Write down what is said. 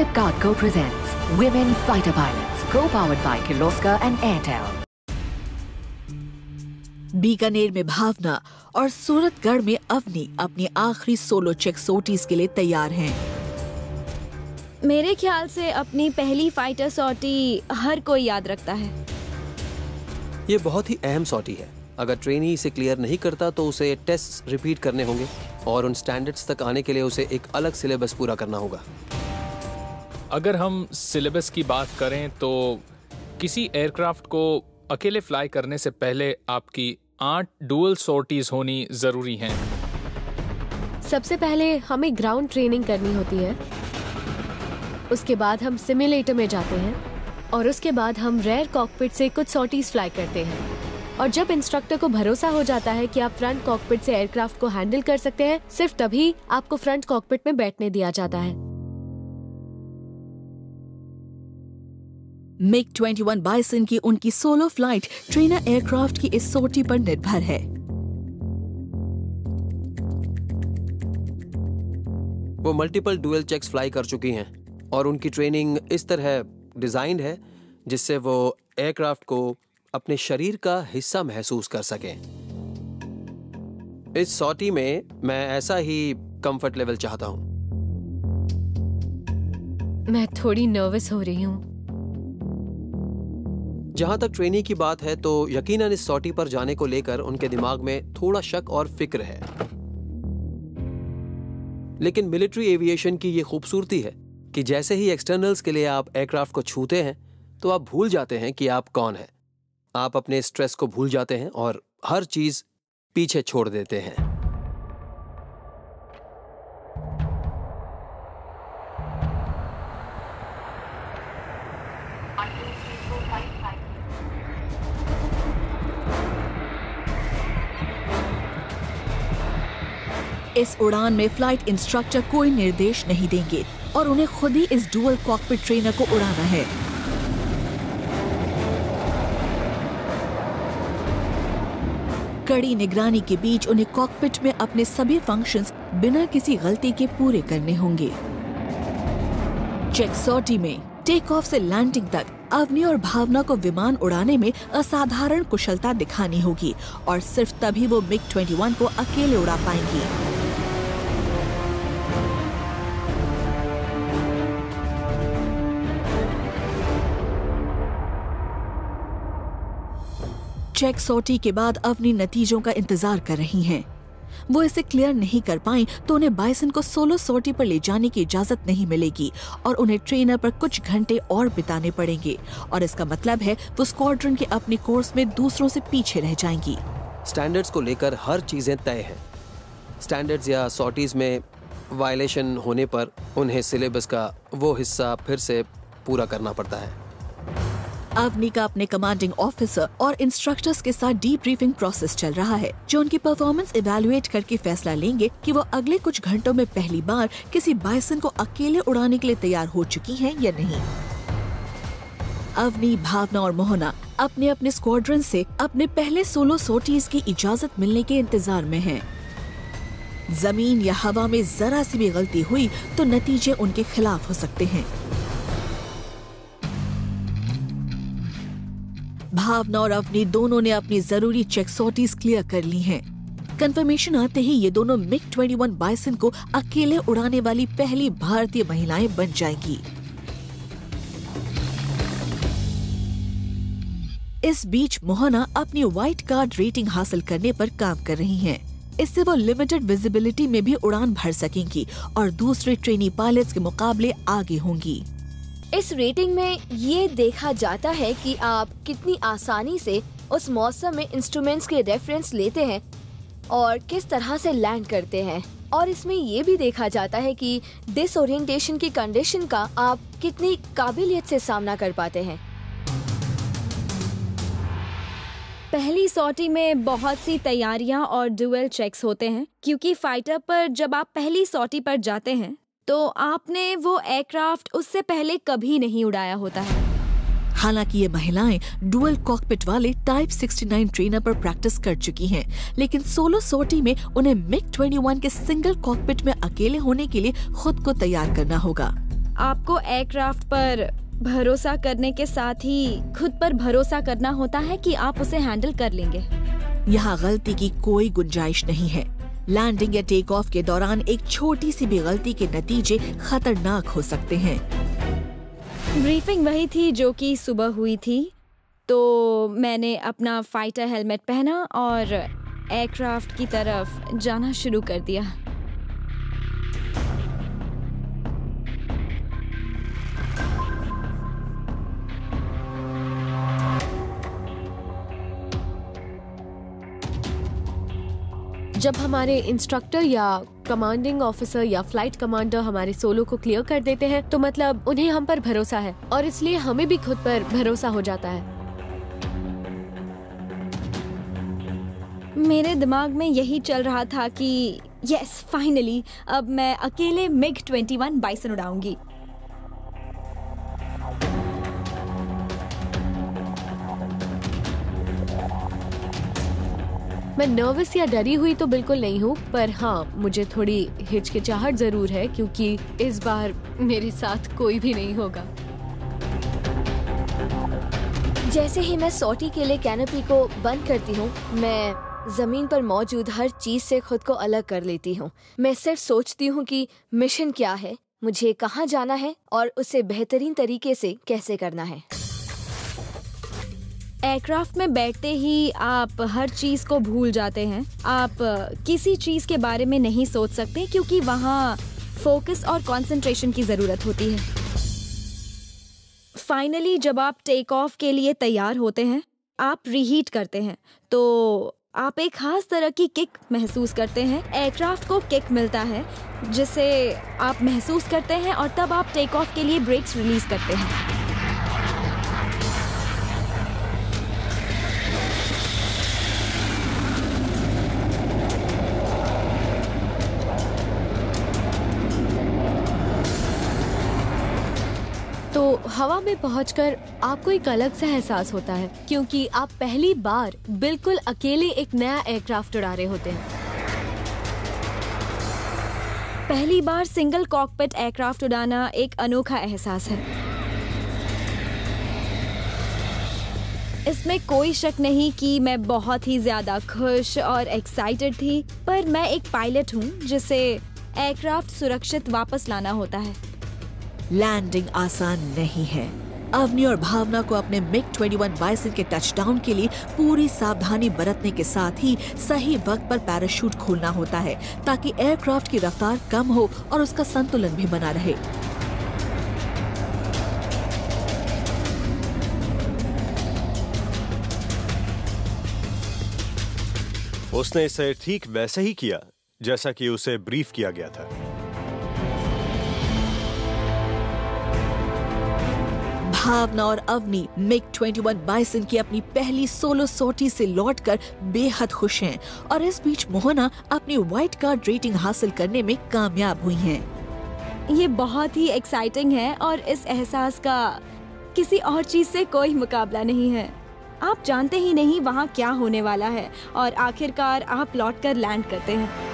Flipkart Go presents Women Fighter Pilots, co-powered by Kirloskar and Airtel. Bikaner में भावना और सूरतगढ़ में अवनी अपनी आखिरी सोलो चेक सॉर्टीज के लिए तैयार हैं। मेरे ख्याल से अपनी पहली फाइटर सॉर्टी हर कोई याद रखता है। ये बहुत ही अहम सॉर्टी है। अगर ट्रेनी इसे क्लियर नहीं करता तो उसे टेस्ट रिपीट करने होंगे और उन स्टैंडर्ड्स तक आने के लिए उसे एक अलग सिलेबस पूरा करना होगा। अगर हम सिलेबस की बात करें तो किसी एयरक्राफ्ट को अकेले फ्लाई करने से पहले आपकी 8 डुअल सॉर्टीज होनी जरूरी हैं। सबसे पहले हमें ग्राउंड ट्रेनिंग करनी होती है, उसके बाद हम सिमुलेटर में जाते हैं और उसके बाद हम रेयर कॉकपिट से कुछ सॉर्टीज फ्लाई करते हैं। और जब इंस्ट्रक्टर को भरोसा हो जाता है कि आप फ्रंट कॉकपिट से एयरक्राफ्ट को हैंडल कर सकते हैं, सिर्फ तभी आपको फ्रंट कॉकपिट में बैठने दिया जाता है। MiG-21 बाइसन की उनकी सोलो फ्लाइट ट्रेनर एयरक्राफ्ट की इस सॉर्टी पर निर्भर है। वो मल्टीपल डुअल चेक्स फ्लाई कर चुकी हैं और उनकी ट्रेनिंग इस तरह डिजाइंड है जिससे वो एयरक्राफ्ट को अपने शरीर का हिस्सा महसूस कर सकें। इस सॉर्टी में मैं ऐसा ही कंफर्ट लेवल चाहता हूं। मैं थोड़ी नर्वस हो रही हूँ। जहां तक ट्रेनी की बात है तो यकीनन इस सॉर्टी पर जाने को लेकर उनके दिमाग में थोड़ा शक और फिक्र है। लेकिन मिलिट्री एविएशन की ये खूबसूरती है कि जैसे ही एक्सटर्नल्स के लिए आप एयरक्राफ्ट को छूते हैं तो आप भूल जाते हैं कि आप कौन हैं। आप अपने स्ट्रेस को भूल जाते हैं और हर चीज पीछे छोड़ देते हैं। इस उड़ान में फ्लाइट इंस्ट्रक्टर कोई निर्देश नहीं देंगे और उन्हें खुद ही इस डुअल कॉकपिट ट्रेनर को उड़ाना है। कड़ी निगरानी के बीच उन्हें कॉकपिट में अपने सभी फंक्शंस बिना किसी गलती के पूरे करने होंगे। चेक सॉर्टी में टेक ऑफ से लैंडिंग तक अवनी और भावना को विमान उड़ाने में असाधारण कुशलता दिखानी होगी और सिर्फ तभी वो MiG-21 को अकेले उड़ा पाएंगी। चेक सॉर्टी के बाद अवनी नतीजों का इंतजार कर रही हैं। वो इसे क्लियर नहीं कर पाई तो उन्हें बाइसन को सोलो सॉर्टी पर ले जाने की इजाजत नहीं मिलेगी और उन्हें ट्रेनर पर कुछ घंटे और बिताने पड़ेंगे और इसका मतलब है वो स्क्वाड्रन के अपने कोर्स में दूसरों से पीछे रह जाएंगी। स्टैंडर्ड्स को लेकर हर चीजें तय हैं। स्टैंडर्ड्स या सॉर्टीज में वायलेशन होने पर उन्हें सिलेबस का वो हिस्सा फिर से पूरा करना पड़ता है। अवनी का अपने कमांडिंग ऑफिसर और इंस्ट्रक्टर्स के साथ डीब्रीफिंग प्रोसेस चल रहा है, जो उनकी परफॉर्मेंस इवैल्यूएट करके फैसला लेंगे कि वो अगले कुछ घंटों में पहली बार किसी बाइसन को अकेले उड़ाने के लिए तैयार हो चुकी हैं या नहीं। अवनी, भावना और मोहना अपने अपने स्क्वाड्रन से अपने पहले सोलो सॉर्टीज की इजाजत मिलने के इंतजार में हैं। जमीन या हवा में जरा सी भी गलती हुई तो नतीजे उनके खिलाफ हो सकते हैं। भावना और अवनी दोनों ने अपनी जरूरी चेक सॉर्टीज क्लियर कर ली हैं। कंफर्मेशन आते ही ये दोनों MiG-21 बाइसन को अकेले उड़ाने वाली पहली भारतीय महिलाएं बन जाएंगी। इस बीच मोहना अपनी व्हाइट कार्ड रेटिंग हासिल करने पर काम कर रही हैं। इससे वो लिमिटेड विजिबिलिटी में भी उड़ान भर सकेंगी और दूसरे ट्रेनी पायलट्स के मुकाबले आगे होंगी। इस रेटिंग में ये देखा जाता है कि आप कितनी आसानी से उस मौसम में इंस्ट्रूमेंट्स के रेफरेंस लेते हैं और किस तरह से लैंड करते हैं, और इसमें ये भी देखा जाता है कि डिसओरिएंटेशन की कंडीशन का आप कितनी काबिलियत से सामना कर पाते हैं। पहली सॉर्टी में बहुत सी तैयारियां और डुअल चेक्स होते हैं, क्योंकि फाइटर पर जब आप पहली सॉर्टी पर जाते हैं तो आपने वो एयरक्राफ्ट उससे पहले कभी नहीं उड़ाया होता है। हालांकि ये महिलाएं डुअल कॉकपिट वाले टाइप 69 ट्रेनर पर प्रैक्टिस कर चुकी हैं, लेकिन सोलो सॉर्टी में उन्हें MiG-21 के सिंगल कॉकपिट में अकेले होने के लिए खुद को तैयार करना होगा। आपको एयरक्राफ्ट पर भरोसा करने के साथ ही खुद पर भरोसा करना होता है कि आप उसे हैंडल कर लेंगे। यहाँ गलती की कोई गुंजाइश नहीं है। लैंडिंग या टेक ऑफ के दौरान एक छोटी सी भी गलती के नतीजे खतरनाक हो सकते हैं। ब्रीफिंग वही थी जो कि सुबह हुई थी, तो मैंने अपना फाइटर हेलमेट पहना और एयरक्राफ्ट की तरफ जाना शुरू कर दिया। जब हमारे इंस्ट्रक्टर या कमांडिंग ऑफिसर या फ्लाइट कमांडर हमारे सोलो को क्लियर कर देते हैं तो मतलब उन्हें हम पर भरोसा है और इसलिए हमें भी खुद पर भरोसा हो जाता है। मेरे दिमाग में यही चल रहा था कि यस फाइनली अब मैं अकेले MiG-21 बाइसन उड़ाऊंगी। मैं नर्वस या डरी हुई तो बिल्कुल नहीं हूँ, पर हाँ मुझे थोड़ी हिचकिचाहट जरूर है क्योंकि इस बार मेरे साथ कोई भी नहीं होगा। जैसे ही मैं सॉर्टी के लिए कैनोपी को बंद करती हूँ, मैं जमीन पर मौजूद हर चीज से खुद को अलग कर लेती हूँ। मैं सिर्फ सोचती हूँ कि मिशन क्या है, मुझे कहाँ जाना है और उसे बेहतरीन तरीके से कैसे करना है। एयरक्राफ्ट में बैठते ही आप हर चीज को भूल जाते हैं। आप किसी चीज के बारे में नहीं सोच सकते क्योंकि वहाँ फोकस और कंसंट्रेशन की जरूरत होती है। फाइनली जब आप टेक ऑफ के लिए तैयार होते हैं, आप रीहीट करते हैं तो आप एक खास तरह की किक महसूस करते हैं। एयरक्राफ्ट को किक मिलता है जिसे आप महसूस करते हैं और तब आप टेक ऑफ के लिए ब्रेक्स रिलीज करते हैं। तो हवा में पहुंचकर आपको एक अलग सा एहसास होता है क्योंकि आप पहली बार बिल्कुल अकेले एक नया एयरक्राफ्ट उड़ा रहे होते हैं। पहली बार सिंगल कॉकपिट एयरक्राफ्ट उड़ाना एक अनोखा एहसास है। इसमें कोई शक नहीं कि मैं बहुत ही ज्यादा खुश और एक्साइटेड थी, पर मैं एक पायलट हूँ जिसे एयरक्राफ्ट सुरक्षित वापस लाना होता है। लैंडिंग आसान नहीं है। अवनी और भावना को अपने MiG-21 बाइसन के टचडाउन के लिए पूरी सावधानी बरतने के साथ ही सही वक्त पर पैराशूट खोलना होता है ताकि एयरक्राफ्ट की रफ्तार कम हो और उसका संतुलन भी बना रहे। उसने इसे ठीक वैसे ही किया जैसा कि उसे ब्रीफ किया गया था। भावना और अवनी MiG-21 बाइसन की अपनी पहली सोलो सॉर्टी से लौटकर बेहद खुश हैं और इस बीच मोहना अपनी व्हाइट कार्ड रेटिंग हासिल करने में कामयाब हुई हैं। ये बहुत ही एक्साइटिंग है और इस एहसास का किसी और चीज से कोई मुकाबला नहीं है। आप जानते ही नहीं वहाँ क्या होने वाला है और आखिरकार आप लौटकर लैंड करते हैं।